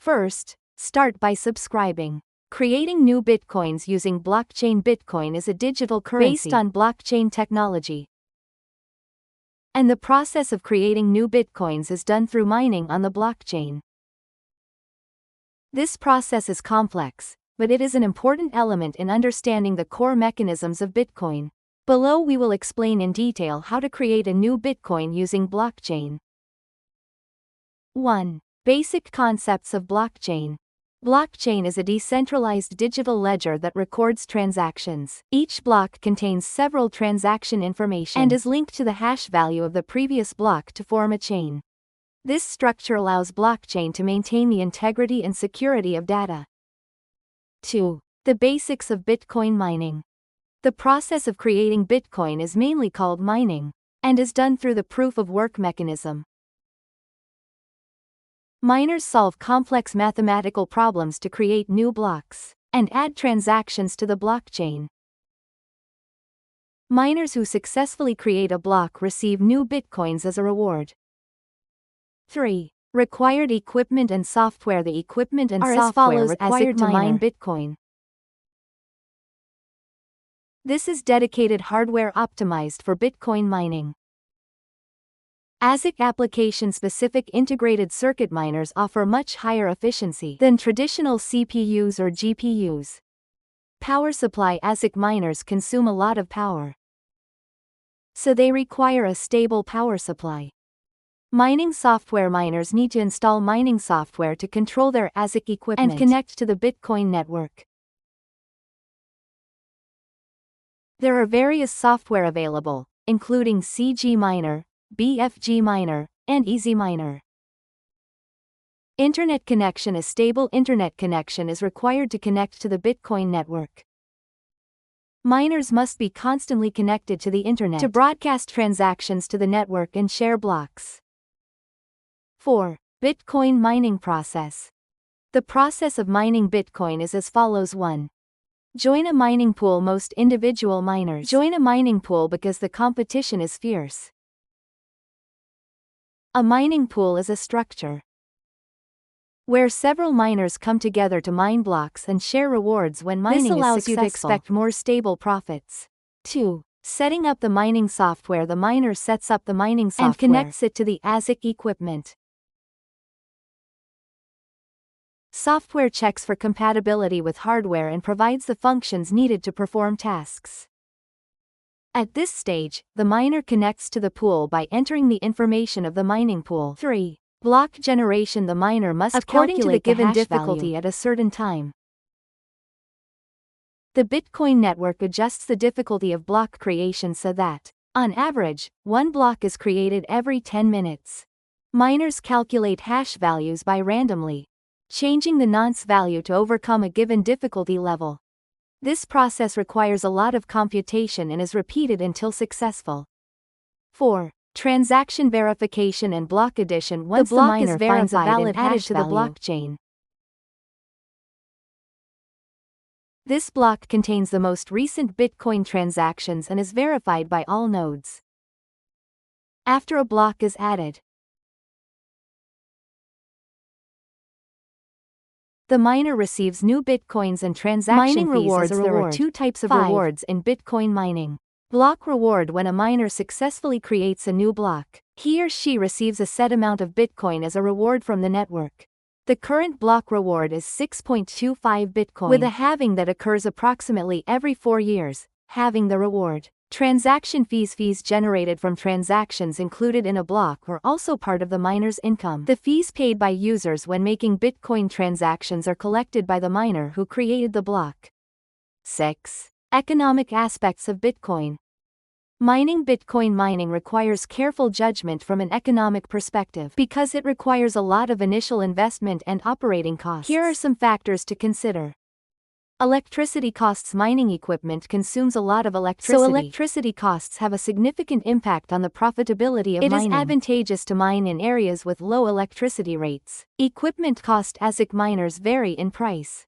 First, start by subscribing. Creating new bitcoins using blockchain. Bitcoin is a digital currency based on blockchain technology. And the process of creating new bitcoins is done through mining on the blockchain. This process is complex, but it is an important element in understanding the core mechanisms of Bitcoin. Below we will explain in detail how to create a new Bitcoin using blockchain. 1. Basic concepts of blockchain. Blockchain is a decentralized digital ledger that records transactions. Each block contains several transaction information and is linked to the hash value of the previous block to form a chain. This structure allows blockchain to maintain the integrity and security of data. 2. The basics of Bitcoin mining. The process of creating Bitcoin is mainly called mining, and is done through the proof-of-work mechanism. Miners solve complex mathematical problems to create new blocks and add transactions to the blockchain. Miners who successfully create a block receive new bitcoins as a reward. 3. Required equipment and software. The equipment and software required to mine Bitcoin. This is dedicated hardware optimized for Bitcoin mining. ASIC application-specific integrated circuit miners offer much higher efficiency than traditional CPUs or GPUs. Power supply. ASIC miners consume a lot of power, so they require a stable power supply. Mining software. Miners need to install mining software to control their ASIC equipment and connect to the Bitcoin network. There are various software available, including CG Miner, BFG Miner, and Easy Miner. Internet connection. A stable internet connection is required to connect to the Bitcoin network. Miners must be constantly connected to the internet to broadcast transactions to the network and share blocks. 4. Bitcoin mining process. The process of mining Bitcoin is as follows. 1. Join a mining pool. Most individual miners join a mining pool because the competition is fierce. A mining pool is a structure where several miners come together to mine blocks and share rewards when mining is successful. This allows you to expect more stable profits. 2. Setting up the mining software. The miner sets up the mining software and connects it to the ASIC equipment. Software checks for compatibility with hardware and provides the functions needed to perform tasks. At this stage, the miner connects to the pool by entering the information of the mining pool. 3. Block generation. The miner must calculate the given difficulty at a certain time. The Bitcoin network adjusts the difficulty of block creation so that, on average, one block is created every 10 minutes. Miners calculate hash values by randomly changing the nonce value to overcome a given difficulty level. This process requires a lot of computation and is repeated until successful. 4. Transaction verification and block addition. Once the block is finds a valid hash to the blockchain, this block contains the most recent Bitcoin transactions and is verified by all nodes. After a block is added, the miner receives new bitcoins and transaction fees rewards. As a reward. There are two types of rewards in Bitcoin mining. Block reward. When a miner successfully creates a new block, he or she receives a set amount of Bitcoin as a reward from the network. The current block reward is 6.25 Bitcoin, with a halving that occurs approximately every 4 years, halving the reward. Transaction fees. Fees generated from transactions included in a block are also part of the miner's income. The fees paid by users when making Bitcoin transactions are collected by the miner who created the block. 6. Economic aspects of Bitcoin. Bitcoin mining requires careful judgment from an economic perspective because it requires a lot of initial investment and operating costs. Here are some factors to consider. Electricity costs. Mining equipment consumes a lot of electricity, so electricity costs have a significant impact on the profitability of mining. It is advantageous to mine in areas with low electricity rates. Equipment cost. ASIC miners vary in price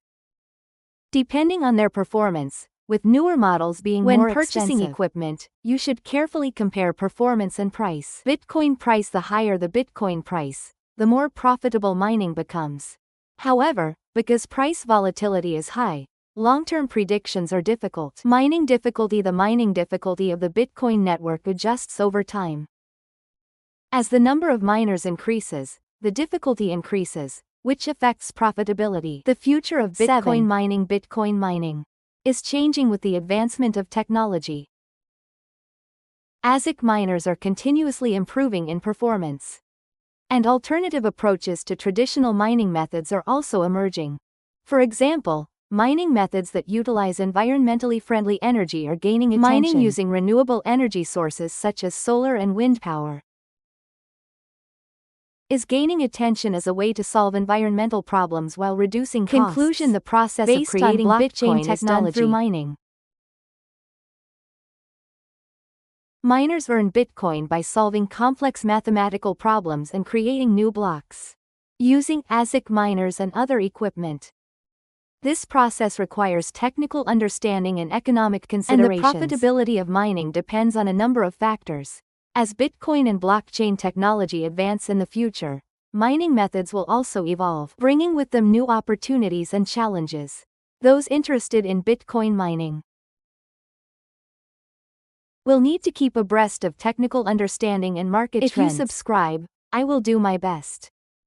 depending on their performance, with newer models being more expensive. When purchasing equipment, you should carefully compare performance and price. Bitcoin price. The higher the Bitcoin price, the more profitable mining becomes. However, because price volatility is high, long-term predictions are difficult. Mining difficulty. The mining difficulty of the Bitcoin network adjusts over time. As the number of miners increases, the difficulty increases, which affects profitability. The future of Bitcoin mining is changing with the advancement of technology. ASIC miners are continuously improving in performance, and alternative approaches to traditional mining methods are also emerging. For example, mining methods that utilize environmentally friendly energy are gaining attention. Mining using renewable energy sources such as solar and wind power is gaining attention as a way to solve environmental problems while reducing costs. Conclusion: the process of creating blockchain technology is done through mining. Miners earn Bitcoin by solving complex mathematical problems and creating new blocks using ASIC miners and other equipment. This process requires technical understanding and economic considerations. And the profitability of mining depends on a number of factors. As Bitcoin and blockchain technology advance in the future, mining methods will also evolve, bringing with them new opportunities and challenges. Those interested in Bitcoin mining will need to keep abreast of technical understanding and market trends. If you subscribe, I will do my best.